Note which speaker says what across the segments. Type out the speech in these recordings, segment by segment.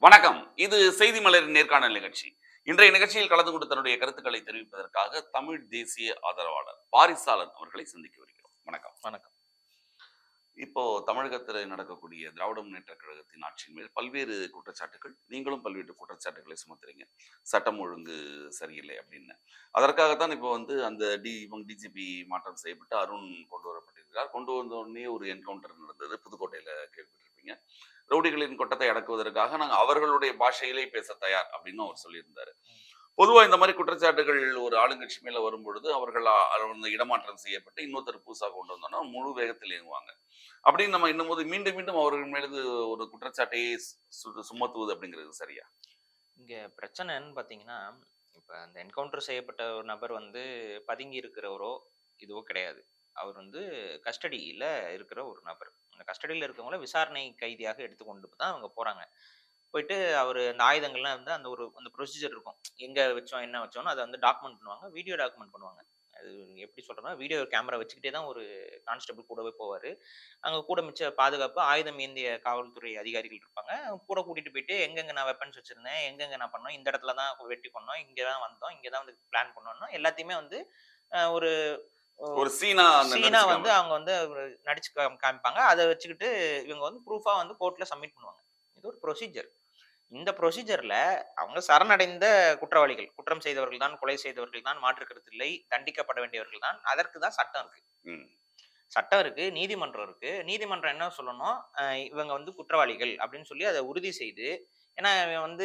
Speaker 1: வணக்கம். இது செய்தி மலரின் நேர்காணல் நிகழ்ச்சி. இன்றைய நிகழ்ச்சியில் கலந்து கொண்டு தன்னுடைய கருத்துக்களை தெரிவிப்பதற்காக தமிழ் தேசிய ஆதரவாளர் பாரிசாலன் அவர்களை சந்திக்க வருகிறோம். வணக்கம்.
Speaker 2: வணக்கம்.
Speaker 1: இப்போ தமிழகத்தில் நடக்கக்கூடிய திராவிட முன்னேற்ற கழகத்தின் ஆட்சியின் மேல் பல்வேறு குற்றச்சாட்டுகள், நீங்களும் பல்வேறு குற்றச்சாட்டுகளை சுமத்துறீங்க. சட்டம் ஒழுங்கு சரியில்லை அப்படின்னு. அதற்காகத்தான் இப்போ அந்த டிஜிபி மாற்றம் செய்யப்பட்டு அருண் கொண்டு வரப்பட்டிருக்கிறார். கொண்டு வந்த உடனே ஒரு என்கவுண்டர் நடந்தது. புதுக்கோட்டையில கேள்விப்பட்டிருப்பீங்க. ரவுடிகளின் கொட்டத்தை அடக்குவதற்காக நாங்கள் அவர்களுடைய பாஷையிலே பேச தயார் அப்படின்னு அவர் சொல்லியிருந்தாரு. பொதுவா இந்த மாதிரி குற்றச்சாட்டுகள் ஒரு ஆளுங்கட்சி மேல வரும்பொழுது அவர்கள் இடமாற்றம் செய்யப்பட்டு இன்னொருத்தர் புதுசாக கொண்டு வந்தோம்னா முழு வேகத்தில் இயங்குவாங்க. அப்படின்னு நம்ம இன்னும் போது மீண்டும் மீண்டும் அவர்கள் மீது ஒரு குற்றச்சாட்டையே சுமத்துவது அப்படிங்கிறது சரியா?
Speaker 2: இங்க பிரச்சனைன்னு பாத்தீங்கன்னா, இப்ப அந்த என்கவுண்டர் செய்யப்பட்ட ஒரு நபர் பதுங்கி இருக்கிறவரோ இதுவோ கிடையாது. அவர் கஸ்டடியில இருக்கிற ஒரு நபர். அந்த கஸ்டடியில இருக்கவங்கள விசாரணை கைதியாக எடுத்துக்கொண்டு தான் அவங்க போறாங்க. போயிட்டு அவரு அந்த ஆயுதங்கள்லாம் அந்த ப்ரொசீஜர் இருக்கும். எங்க வச்சோம், என்ன வச்சோம்னு அத டாக்குமெண்ட் பண்ணுவாங்க. வீடியோ டாக்குமெண்ட் பண்ணுவாங்க. அது எப்படி சொல்றேன்னா, வீடியோ கேமரா வச்சுக்கிட்டே தான் ஒரு கான்ஸ்டபிள் கூடவே போவாரு. அங்க கூட மிச்ச பாதுகாப்பு, ஆயுதம் ஏந்திய காவல்துறை அதிகாரிகள் இருப்பாங்க. கூட கூட்டிட்டு போயிட்டு எங்கெங்க நான் வெப்பன்ஸ் வச்சிருந்தேன், எங்கெங்க நான் பண்ணோம், இந்த இடத்துல தான் வெட்டி கொன்னோம், இங்க தான் வந்தோம், இங்க தான் பிளான் பண்ணோம்னா எல்லாத்தையுமே ஒரு
Speaker 1: ஒரு சீனா
Speaker 2: சீனா அவங்க நடிச்சு காமிப்பாங்க. அத வச்சுக்கிட்டு இவங்க ப்ரூஃபா கோர்ட்ல சப்மிட் பண்ணுவாங்க. இது ஒரு ப்ரொசீஜர். இந்த ப்ரொசீஜர்ல அவங்க சரணடைந்த குற்றவாளிகள், குற்றம் செய்தவர்கள் தான், கொலை செய்தவர்கள் தான், மாற்று கருத்து இல்லை, தண்டிக்கப்பட வேண்டியவர்கள் தான். அதற்கு தான் சட்டம் இருக்கு. சட்டம் இருக்கு, நீதிமன்றம் இருக்கு. நீதிமன்றம் என்ன சொல்லணும், இவங்க குற்றவாளிகள் அப்படின்னு சொல்லி அதை உறுதி செய்து, ஏன்னா இவன்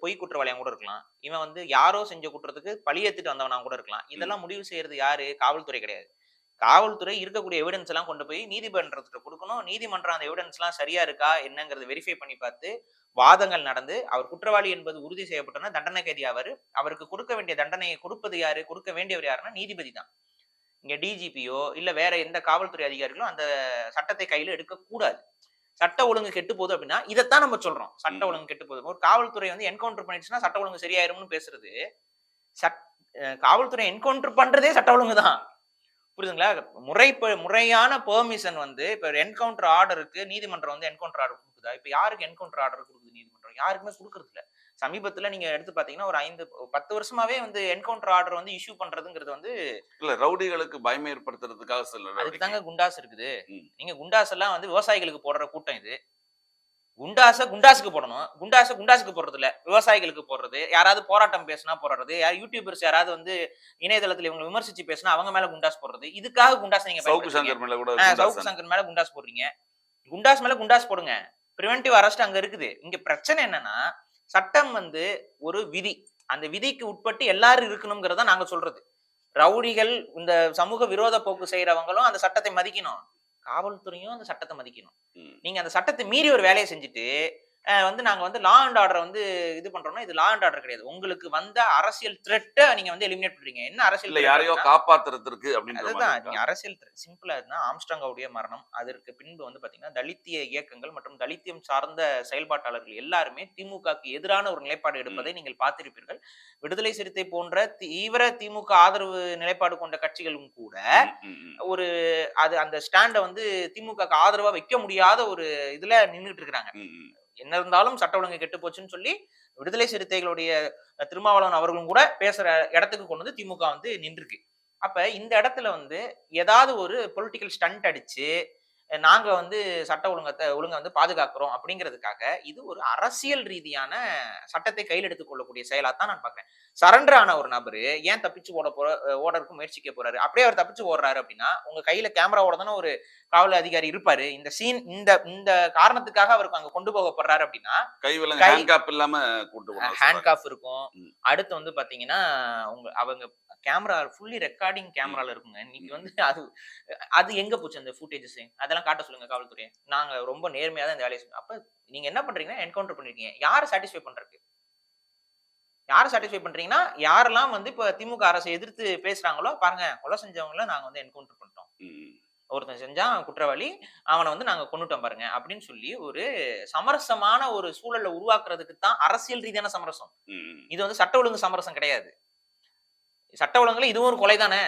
Speaker 2: பொய் குற்றவாளியா கூட இருக்கலாம், இவன் யாரோ செஞ்ச குற்றத்துக்கு பழியேத்துட்டு வந்தவனா கூட இருக்கலாம். இதெல்லாம் முடிவு செய்யறது யாரு? காவல்துறை கிடையாது. காவல்துறை இருக்கக்கூடிய எவிடன்ஸ் எல்லாம் கொண்டு போய் நீதிமன்றத்துல கொடுக்கணும். நீதிமன்றம் அந்த எவிடன்ஸ் எல்லாம் சரியா இருக்கா என்னங்கறத வெரிஃபை பண்ணி பார்த்து வாதங்கள் நடந்து அவர் குற்றவாளி என்பது உறுதி செய்யப்பட்டனா தண்டனை கைதி ஆவாரு. அவருக்கு கொடுக்க வேண்டிய தண்டனையை கொடுப்பது யாரு? கொடுக்க வேண்டியவர் யாருன்னா நீதிபதி தான். இங்க டிஜிபியோ இல்ல வேற எந்த காவல்துறை அதிகாரிகளும் அந்த சட்டத்தை கையில எடுக்க கூடாது. சட்ட ஒழுங்கு கெட்டு போகுது அப்படின்னா இதைத்தான் நம்ம சொல்றோம். சட்ட ஒழுங்கு கெட்டு போகுது. ஒரு காவல்துறை என்கவுண்டர் பண்ணிடுச்சுன்னா சட்ட ஒழுங்கு சரியாயிரும்னு பேசுறது, காவல்துறை என்கவுண்டர் பண்றதே சட்ட ஒழுங்கு தான். புரியுதுங்களா? முறையான பெர்மிஷன் இப்ப என்கவுண்டர் ஆர்டருக்கு நீதிமன்றம் என்கவுண்டர் ஆர்டர் கொடுக்குதா? இப்ப யாருக்கு என்கவுண்டர் ஆர்டர் கொடுக்குது நீதிமன்றம்? யாருக்குமே கொடுக்கறது இல்ல. சமீபத்துல நீங்க எடுத்து பாத்தீங்கன்னா ஒரு 5-10 வருஷமாவே என்கவுண்டர் ஆர்டர் இஷ்யூ பண்றதுங்கிறது
Speaker 1: இல்ல, ரவுடிகளுக்கு பயம் ஏற்படுத்துறதுக்காக சொல்ல.
Speaker 2: அதுக்கு தாங்க குண்டாஸ் இருக்குது. நீங்க குண்டாஸ் எல்லாம் விவசாயிகளுக்கு போடுற கூட்டம் இது. குண்டாசுக்கு போடணும். குண்டாசுக்கு போடுறது இல்ல, விவசாயிகளுக்கு போடுறது. யாராவது போராட்டம் பேசினா போடுறது, யூடியூபர்ஸ் யாராவது இணையதளத்துல இவங்க விமர்சிச்சு பேசினா அவங்க மேல குண்டாஸ் போடுறது. இதுக்காக குண்டாஸ் நீங்க
Speaker 1: சவுக்கு சங்கர்
Speaker 2: மேல குண்டாஸ் போடுறீங்க. குண்டாஸ் மேல குண்டாஸ் போடுங்க. பிரிவென்டிவ் அரெஸ்ட் அங்க இருக்குது. இங்க பிரச்சனை என்னன்னா, சட்டம் ஒரு விதி. அந்த விதிக்கு உட்பட்டு எல்லாரும் இருக்கணும்ங்கறத நாங்க சொல்றது. ரவுடிகள், இந்த சமூக விரோத போக்கு செய்யறவங்களும் அந்த சட்டத்தை மதிக்கணும். காவல்துறையும் அந்த சட்டத்தை மதிக்கணும். நீங்க அந்த சட்டத்தை மீறி ஒரு வேலையை செஞ்சுட்டு நாங்க லா அண்ட் ஆர்டர் இது பண்றோம்னா இது லா அண்ட் ஆர்டர் கிடையாது. உங்களுக்கு வந்த அரசியல் த்ரெட்ட நீங்க எலிமினேட் பண்றீங்க. என்ன அரசியல்
Speaker 1: இல்ல, யாரையோ காப்பாத்துறதுக்கு அப்படின்றது
Speaker 2: அதுதான். நீங்க அரசியல் சிம்பிளா இருந்தா ஆம்ஸ்ட்ராங்கோடைய மரணம், அதற்கு பின்பு பாத்தீங்கன்னா தலித்திய இயக்கங்கள் மற்றும் தலித்தியம் சார்ந்த செயல்பாட்டாளர்கள் எல்லாருமே திமுகக்கு எதிரான ஒரு நிலைப்பாடு எடுப்பதை நீங்கள் பார்த்திருப்பீர்கள். விடுதலை சிறுத்தை போன்ற தீவிர திமுக ஆதரவு நிலைப்பாடு கொண்ட கட்சிகளும் கூட ஒரு அந்த ஸ்டாண்ட திமுக ஆதரவா வைக்க முடியாத ஒரு இதுல நின்றுட்டு இருக்கிறாங்க. என்ன இருந்தாலும் சட்ட ஒழுங்கு கெட்டு போச்சுன்னு சொல்லி விடுதலை சிறுத்தைகளுடைய திருமாவளவன் அவர்களும் கூட பேசுற இடத்துக்கு கொண்டு திமுக நின்றுருக்கு. அப்ப இந்த இடத்துல ஏதாவது ஒரு பொலிட்டிக்கல் ஸ்டண்ட் அடிச்சு நாங்க சட்ட ஒழுங்க பாதுகாக்கிறோம் அப்படிங்கிறதுக்காக இது ஒரு அரசியல் ரீதியான சட்டத்தை கையில் எடுத்துக் கொள்ளக்கூடிய செயலாத்தான் நான் பாக்குறேன். சரண்டர் ஆன ஒரு நபரு ஏன் தப்பிச்சு ஓடறதுக்கு முயற்சிக்க போறாரு? அப்படியே அவர் தப்பிச்சு ஓடுறாரு அப்படின்னா உங்க கையில கேமராவோட தானே ஒரு காவல் அதிகாரி இருப்பாரு. இந்த சீன் இந்த காரணத்துக்காக அவருக்கு அங்க கொண்டு போகப்படுறாரு அப்படின்னா ஹேண்ட்காப் இருக்கும். அடுத்து பாத்தீங்கன்னா அவங்க கேமரா ஃபுல்லி ரெக்கார்டிங் கேமரால இருக்குங்க. இன்னைக்கு அது எங்க போச்சு அந்த ஃபுட்டேஜஸ்? அதெல்லாம் காட்ட சொல்லுங்க காவல்துறை. நாங்க ரொம்ப நேர்மையா தான் இந்த வேலையை செய்வோம். அப்ப நீங்க என்ன பண்றீங்கன்னா என்கவுண்டர் பண்ணிருக்கீங்க. யாரை சாட்டிஸ்ஃபை பண்றதுக்கு? யாரை சாட்டிஸ்ஃபை பண்றீங்கன்னா யாரெல்லாம் இப்ப திமுக அரசை எதிர்த்து பேசுறாங்களோ பாருங்க, கொலை செஞ்சவங்கள நாங்க என்கவுண்டர் பண்ணிட்டோம். ஒருத்தன் செஞ்சா குற்றவாளி, அவனை நாங்க கொன்னுட்டோம் பாருங்க அப்படின்னு சொல்லி ஒரு சமரசமான ஒரு சூழலை உருவாக்குறதுக்கு தான் அரசியல் ரீதியான சமரசம். இது சட்ட ஒழுங்கு சமரசம் கிடையாது. சட்ட ஒழுங்குல இதுவும் ஒரு கொலை தானே.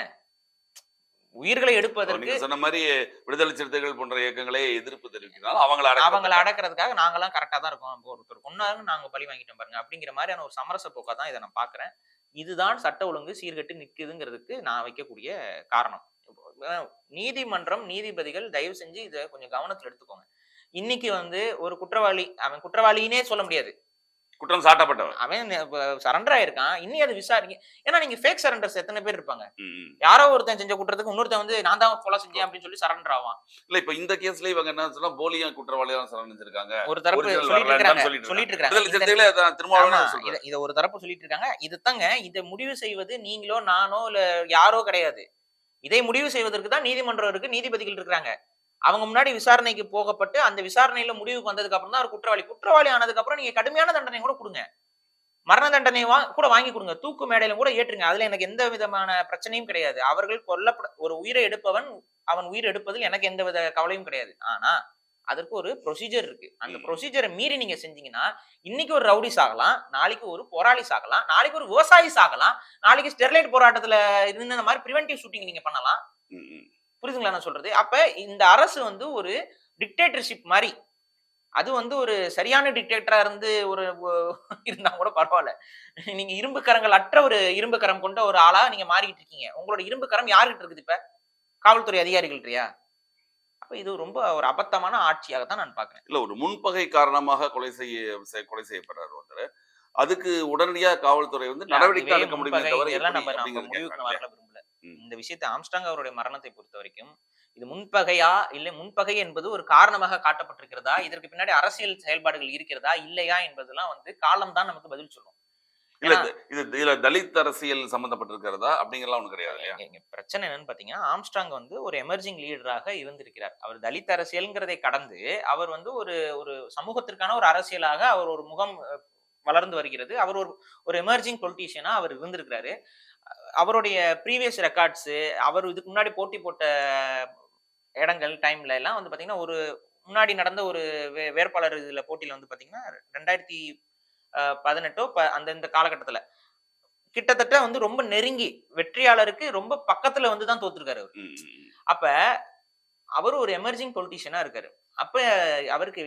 Speaker 2: உயிர்களை
Speaker 1: நீங்க
Speaker 2: எடுப்பதற்கு
Speaker 1: சொன்ன மாதிரி விடுதலை சிறுத்தைகள் போன்ற இயக்கங்களே எதிர்ப்பு தெரிவிக்கிறாங்க, அவங்களை
Speaker 2: அவங்கள
Speaker 1: அடக்கிறதுக்காக.
Speaker 2: அடக்கிறதுக்காக நாங்கெல்லாம் கரெக்டா தான் இருக்கோம். ஒருத்தர் கொன்னாங்க நாங்க பழி வாங்கிட்டோம் பாருங்க. அப்படிங்கிற மாதிரியான ஒரு சமரச போக்கா தான் இத நான் பார்க்கிறேன். இதுதான் சட்ட ஒழுங்கு சீர்கெட்டு நிக்குதுங்கிறதுக்கு நான் வைக்கக்கூடிய காரணம். நீதிமன்றம், நீதிபதிகள் தயவு செஞ்சு இத கொஞ்சம் கவனத்துல எடுத்துக்கோங்க. இன்னைக்கு வந்து ஒரு குற்றவாளி, அவன் குற்றவாளின்னே சொல்ல முடியாது.
Speaker 1: குற்றம் சாட்டப்பட்டவர்.
Speaker 2: அவன் சரண்டர் ஆயிருக்கான். இன்னும் அது விசாரிங்க. ஏன்னா நீங்க ஃபேக் சரண்டர்ஸ் எத்தன பேர் இருப்பாங்க.
Speaker 1: ம், ம்.
Speaker 2: யாரோ ஒருத்தன் செஞ்ச குற்றத்துக்கு இன்னொருத்தன் வந்து நான் தான் கொலை செஞ்சேன் அப்படின்னு சொல்லி சரண்டர் ஆவான்.
Speaker 1: இல்ல இப்ப இந்த கேஸ்ல இவங்க என்ன சொன்னா போலியா குற்றவாளியா சரணடைஞ்சிருக்காங்க.
Speaker 2: ஒரு தரப்பு
Speaker 1: ஒரிஜினல்
Speaker 2: சொல்லிட்டு
Speaker 1: வரலாறுதான்
Speaker 2: இருக்காங்க.
Speaker 1: சொல்லிட்டு
Speaker 2: சொல்லிட்டு
Speaker 1: இருக்காங்க.
Speaker 2: இருக்காங்க.
Speaker 1: விடுதலை சிறுத்தைகளே அதான்
Speaker 2: ஆமா.
Speaker 1: திருமாவளவன் சொல்றாரு.
Speaker 2: இத ஒரு தரப்பு சொல்லிட்டு இருக்காங்க. இதுதாங்க இத முடிவு செய்வது நீங்களோ, நானோ இல்ல யாரோ கிடையாது. இதை முடிவு செய்வதற்கு தான் நீதிமன்றம் இருக்கு, நீதிபதிகள் இருக்காங்க. அவங்க முன்னாடி விசாரணைக்கு போகப்பட்டு, அந்த விசாரணையில முடிவுக்கு வந்ததுக்கு அப்புறம் தான் அவர் குற்றவாளி. குற்றவாளி ஆனதுக்கு அப்புறம் நீங்க கடுமையான தண்டனை கூட குடுங்க. மரண தண்டனை கூட வாங்கி குடுங்க. தூக்கு மேடையில கூட ஏற்றுங்க. அதுல எனக்கு எந்த விதமான பிரச்சனையும் கிடையாது. அவர்கள் ஒரு உயிரை எடுப்பவன், அவன் உயிர் எடுப்பதில் எனக்கு எந்தவித கவலையும் கிடையாது. ஆனா, அதற்கு ஒரு ப்ரொசீஜர் இருக்கு. அந்த
Speaker 1: ம்.
Speaker 2: ப்ரொசீஜரை மீறி நீங்க செஞ்சீங்கன்னா, இன்னைக்கு ஒரு ரவுடி சாகலாம், நாளைக்கு ஒரு போராளி சாகலாம், நாளைக்கு ஒரு விவசாயி சாகலாம், நாளைக்கு ஸ்டெர்லைட் போராட்டத்துல இந்த மாதிரி பிரிவென்டிவ் ஷூட்டிங் நீங்க பண்ணலாம்.
Speaker 1: ம், ம்.
Speaker 2: புரியுதுங்களா நான் சொல்றது? அப்ப இந்த அரசு வந்து ஒரு டிக்டேட்டர்ஷிப் மாரி. அது வந்து ஒரு சரியான டிக்டேட்டரா இருந்து இருந்தா கூட பரவால்ல. நீங்க இரும்பு கரங்கள் அற்ற ஒரு இரும்பு கரம் கொண்ட ஒரு ஆளா நீங்க மாறிக்கிட்டு இருக்கீங்க. உங்களோட இரும்பு கரம் யார்கிட்ட இருக்குது இப்ப? காவல்துறை அதிகாரிகள்ட்டயா? அப்ப இது ரொம்ப ஒரு அபத்தமான ஆட்சியாக தான் நான் பார்க்கிறேன்.
Speaker 1: இல்ல ஒரு முன்பகை காரணமாக கொலை செய்யப்படுறாரு ஒருத்தர். அதுக்கு உடனடியா காவல்துறை வந்து நடவடிக்கை
Speaker 2: அதுவே
Speaker 1: எடுக்க முடியுமே
Speaker 2: முன்பகை
Speaker 1: தவிர
Speaker 2: இதெல்லாம்
Speaker 1: எப்படி
Speaker 2: நம்ம
Speaker 1: அப்படிங்கிறது
Speaker 2: முடிவுக்கு
Speaker 1: கேட்கறாங்க இல்லையா?
Speaker 2: வரல விரும்பல.
Speaker 1: ம்.
Speaker 2: இந்த விஷயத்தை ஆம்ஸ்ட்ராங் அவருடைய மரணத்தை பொறுத்தவரைக்கும், இது முன்பகையா? இல்ல முன்பகை என்பது ஒரு காரணமாக காட்டப்பட்டிருக்கிறதா? இதற்கு பின்னாடி அரசியல் செயல்பாடுகள் இருக்கிறதா? இல்லையா? என்பதெல்லாம் வந்து காலம் தான் நமக்கு பதில் சொல்லும்.
Speaker 1: இல்ல
Speaker 2: ஏன்னா
Speaker 1: இதுல தலித் அரசியல் சம்பந்தப்பட்டிருக்கிறதா அப்படிங்கறதெல்லாம் ஒண்ணும் கிடையாது இல்லையா?
Speaker 2: இங்க பிரச்சனை என்னன்னு பாத்தீங்கன்னா, ஆம்ஸ்ட்ராங் வந்து ஒரு எமர்ஜிங் லீடராக இருந்திருக்கிறார். அவர் தலித் அரசியல்ங்கிறதை கடந்து, அவர் வந்து ஒரு ஒரு சமூகத்திற்கான ஒரு அரசியலாக அவர் ஒரு முகம் வளர்ந்து வருகிறது. அவர் ஒரு ஒரு எமர்ஜிங் பொலிட்டீஷியனா அவர் இருந்திருக்கிறாரு. அவருடைய ப்ரீவியஸ் ரெக்கார்ட்ஸ், அவர் இதுக்கு முன்னாடி போட்டி போட்ட இடங்கள், டைம்ல எல்லாம் வந்து பாத்தீங்கன்னா, ஒரு முன்னாடி நடந்த ஒரு வேட்பாளர் இதுல போட்டியில வந்து பாத்தீங்கன்னா, 2018 அந்த இந்த காலகட்டத்துல கிட்டத்தட்ட வந்து ரொம்ப நெருங்கி வெற்றியாளருக்கு ரொம்ப பக்கத்துல வந்து தான் தோத்துருக்காரு அவரு.
Speaker 1: ம், ம், ம்.
Speaker 2: அப்ப அவரு ஒரு எமர்ஜிங் பொலிட்டீஷியனா இருக்காரு. அப்ப அவருக்கு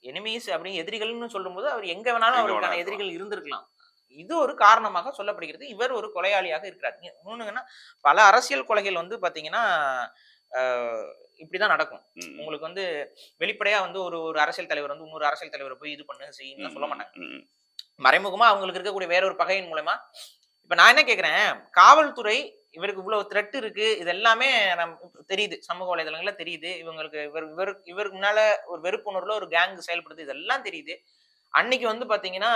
Speaker 2: எனிமீஸ் அப்படின்னு எதிரிகள்னு சொல்லும்போது, அவர் எங்க வேணாலும்
Speaker 1: எங்க வேணா
Speaker 2: அவருக்கான
Speaker 1: இருக்கலாம்.
Speaker 2: எதிரிகள் இருந்திருக்கலாம். இது ஒரு காரணமாக சொல்லப்படுகிறது. இவர் ஒரு கொலையாளியாக இருக்கிறார். இன்னொன்னுங்கன்னா, பல அரசியல் கொலைகள் வந்து பாத்தீங்கன்னா, அ இப்படிதான் நடக்கும்.
Speaker 1: ம்,
Speaker 2: உங்களுக்கு வந்து வெளிப்படையா வந்து ஒரு ஒரு அரசியல் தலைவர் வந்து இன்னொரு அரசியல் தலைவர போய் இது பண்ணு, செய்யுன்னுலாம் சொல்ல
Speaker 1: ம்,
Speaker 2: மாட்டாங்க.
Speaker 1: ம், ம்.
Speaker 2: மறைமுகமா அவங்களுக்கு இருக்கக்கூடிய வேற ஒரு பகையின் மூலமா இப்ப நான் என்ன கேட்கிறேன், காவல்துறை இவருக்கு இவ்வளவு த்ரெட் இருக்கு. இது எல்லாமே தெரியுது. சமூக வலைதளங்கள்ல தெரியுது. இவங்களுக்கு இவருக்கு முன்னால ஒரு வெறுப்புணர்வுல ஒரு கேங் செயல்படுது. இதெல்லாம் தெரியுது. அன்னைக்கு வந்து பாத்தீங்கன்னா,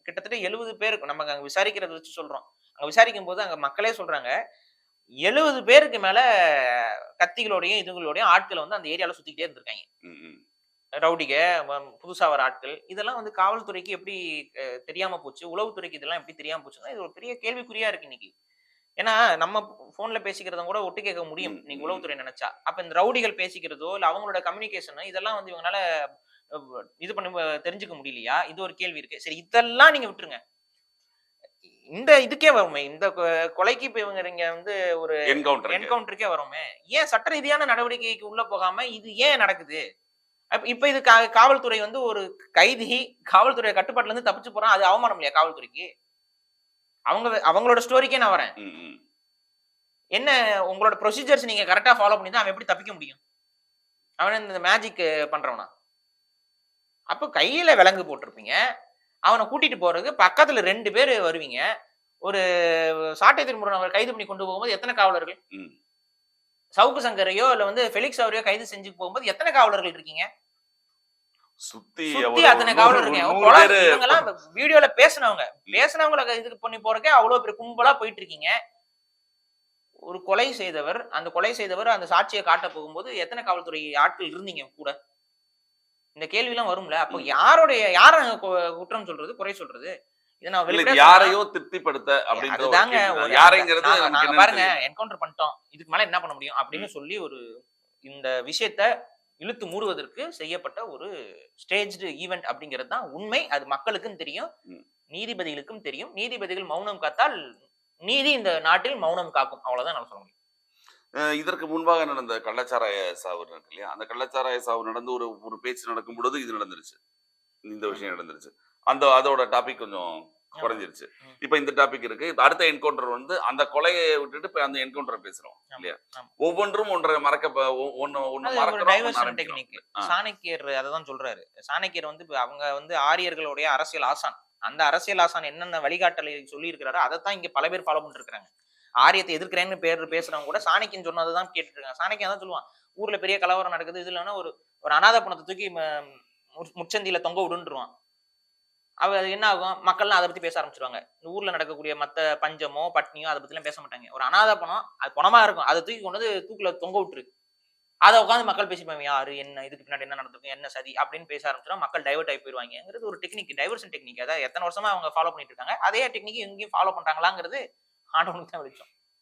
Speaker 2: கிட்டத்தட்ட 70 பேர் நம்ம அங்க விசாரிக்கிறத வச்சு சொல்றோம். அங்க விசாரிக்கும்போது அங்க மக்களே சொல்றாங்க, 70 பேருக்கு மேல கத்திகளோடையும், இதுகளோடையும் ஆட்கள் வந்து அந்த ஏரியால சுத்திக்கிட்டே இருந்திருக்காங்க.
Speaker 1: ம், ம்.
Speaker 2: ரவுடிக, புதுசா வர ஆட்கள். இதெல்லாம் வந்து காவல்துறைக்கு எப்படி தெரியாம போச்சு? உளவுத்துறைக்கு இதெல்லாம் எப்படி தெரியாம போச்சுன்னா, இது ஒரு பெரிய கேள்விக்குறியா இருக்கு இன்னைக்கு. ஏன்னா, நம்ம போன்ல பேசிக்கிறத கூட ஒட்டு கேட்க முடியும்.
Speaker 1: ம்,
Speaker 2: இன்னைக்கு
Speaker 1: ம், ம்.
Speaker 2: உளவுத்துறை நெனச்சா. அப்ப இந்த ரவுடிகள் பேசிக்கிறதோ, இல்ல அவங்களோட கம்யூனிகேஷன் இதெல்லாம் வந்து இவங்கனால இது பண்ணி தெரிஞ்சுக்க முடியலையா? இது ஒரு கேள்வி இருக்கு. சரி இதெல்லாம் நீங்க விட்டுருங்க. இந்த இதுக்கே வருமே. இந்த கொலைக்கு இப்ப இவங்க வந்து ஒரு
Speaker 1: என்கவுண்டருக்கு.
Speaker 2: என்கவுண்டருக்கே வரோமே. ஏன் சட்ட ரீதியான நடவடிக்கைக்கு உள்ள போகாம இது ஏன் நடக்குது? இப்ப இது காவல்துறை வந்து ஒரு கைதி காவல்துறை கட்டுப்பாட்டுல இருந்து தப்பிச்சு போறான். அது அவமானம் இல்லையா காவல்துறைக்கு? அவங்களோட ஸ்டோரிக்கே நான் வரேன்.
Speaker 1: ம், ம்.
Speaker 2: என்ன உங்களோட ப்ரொசீஜர்ஸ் நீங்க கரெக்ட்டா ஃபாலோ பண்ணியிருந்தா அவன் எப்படி தப்பிக்க முடியும்? அவன் இந்த மேஜிக் பண்றவனா? அப்ப கையில விலங்கு போட்டிருப்பீங்க. அவன கூட்டிட்டு போறதுக்கு பக்கத்துல 2 பேரு வருவீங்க. ஒரு சாட்டை திருமுருகன் அவர கைது பண்ணி கொண்டு போகும்போது எத்தன காவலர்கள்?
Speaker 1: ம்.
Speaker 2: சவுக்கு சங்கரையோ இல்ல வந்து ஃபெலிக்ஸ் அவரையோ கைது செஞ்சு போகும்போது எத்தன காவலர்கள் இருக்கீங்க?
Speaker 1: சுத்தி
Speaker 2: சுத்தி
Speaker 1: ஒரு
Speaker 2: அத்தனை காவலர் இருக்கீங்க.
Speaker 1: 100 பேரு
Speaker 2: இவங்கலாம் வீடியோல பேசுனவங்க. பேசுனவங்கள இதுக்கு பண்ணி போறக்கே அவ்வளவு பெரிய கும்பலா போயிட்டு இருக்கீங்க. ஒரு கொலை செய்தவர், அந்த கொலை செய்தவர் அந்த சாட்சிய காட்ட போகும்போது எத்தன காவல்துறை ஆட்கள் இருந்தீங்க கூட? இந்த கேள்விலாம் வரும்ல. அப்போ
Speaker 1: ம்.
Speaker 2: யார குற்றம் சொல்றது? குறை சொல்றது? இத நான்
Speaker 1: இல்ல
Speaker 2: வெளிப்படையா சொன்னா
Speaker 1: யாரையோ திருப்திப்படுத்த அப்படின்ற ஒரு
Speaker 2: அதுதாங்க
Speaker 1: கேள்விதான்.
Speaker 2: ஒரு
Speaker 1: யாரைங்கிறது
Speaker 2: நாங்க
Speaker 1: நமக்கு
Speaker 2: நாங்க
Speaker 1: என்னன்னு
Speaker 2: பாருங்க
Speaker 1: தெரியும்.
Speaker 2: என்கவுண்டர் பண்ணிட்டோம். இதுக்கு மேல என்ன பண்ண முடியும்? அப்படின்னு
Speaker 1: ம்.
Speaker 2: சொல்லி ஒரு இந்த விஷயத்த இழுத்து மூடுவதற்கு செய்யப்பட்ட ஒரு ஸ்டேஜ்டு ஈவென்ட் அப்படிங்கிறது தான் உண்மை. அது மக்களுக்கும் தெரியும்.
Speaker 1: ம்.
Speaker 2: நீதிபதிகளுக்கும் தெரியும். நீதிபதிகள் மௌனம் காத்தால் நீதி இந்த நாட்டில் மௌனம் காக்கும். அவ்வளவுதான் என்னால சொல்ல முடியும்.
Speaker 1: இதற்கு முன்பாக நடந்த கள்ளச்சாராய சாவு இருக்கு இல்லையா? அந்த கள்ளச்சாராய சாவு நடந்து ஒரு ஒரு பேச்சு நடக்கும் பொழுது இது நடந்துருச்சு. இந்த
Speaker 2: ஆமா,
Speaker 1: விஷயம் நடந்துருச்சு. அதோட டாபிக் கொஞ்சம்
Speaker 2: ஆமா.
Speaker 1: குறைஞ்சிருச்சு.
Speaker 2: ம்.
Speaker 1: இப்ப இந்த டாபிக் இருக்கு. இப்ப அடுத்த என்கவுண்டர் வந்து அந்த கொலைய விட்டுட்டு இப்ப அந்த என்கவுண்டர பேசுறோம்
Speaker 2: ஆமா,
Speaker 1: இல்லையா?
Speaker 2: ஆமா.
Speaker 1: ஒவ்வொன்றும் ஒன்றை மறக்க ஒண்ணு ஒண்ணு
Speaker 2: அது ஒரு
Speaker 1: மறக்கிறோம், ஒண்ணு
Speaker 2: டைவர்ஷன்
Speaker 1: ஆரம்பிக்கிறோம்.
Speaker 2: டெக்னிக்.
Speaker 1: ஆ.
Speaker 2: சாணக்கியர் அததான் சொல்றாரு. சாணக்கியர் வந்து இப்ப அவங்க வந்து ஆரியர்களுடைய அரசியல் ஆசான். அந்த அரசியல் ஆசான் என்னென்ன வழிகாட்டலை சொல்லியிருக்கிறாரோ, அதத்தான் இங்க பல பேர் ஃபாலோ பண்ணிட்டு இருக்காங்க. ஆரியத்தை எதிர்க்கிறேன்னு பேசுறவங்க கூட சாணக்கியன் சொன்னதுதான் கேட்டுட்டு இருக்காங்க. சாணக்கியன் அதான் சொல்லுவான். ஊர்ல பெரிய கலவரம் நடக்குது. இதுல வேணா ஒரு ஒரு அநாத பணத்த தூக்கி முச்சந்தியில தொங்க விடுன்றுவான். அது என்ன ஆகும்? மக்கள்லாம் அத பத்தி பேச ஆரம்பிச்சுருவாங்க. இந்த ஊர்ல நடக்கக்கூடிய மத்த பஞ்சமோ, பட்னியோ அத பத்திலாம் பேச மாட்டாங்க. ஒரு அநாத பணம், அது பணமா இருக்கும். அத தூக்கி கொண்டு வந்து தூக்குல தொங்க விட்டுரு. அத உட்கார்ந்து மக்கள் பேசிப்பாங்க. யாரு? என்ன? இதுக்கு பின்னாடி என்ன நடந்திருக்கும்? என்ன சதி? அப்படின்னு பேச ஆரம்பிச்சுரும். மக்கள் டைவர்ட் ஆயி போயிருவாங்கங்கிறது ஒரு டெக்னிக். Diversion technique. அதான் எத்தன வருஷமா அவங்க ஃபாலோ பண்ணிட்டு இருக்காங்க. அதே டெக்னிக் இங்கேயும் ஃபாலோ பண்றாங்களாங்கிறது ஆண்டவனுக்கு தான் வெளிச்சம்.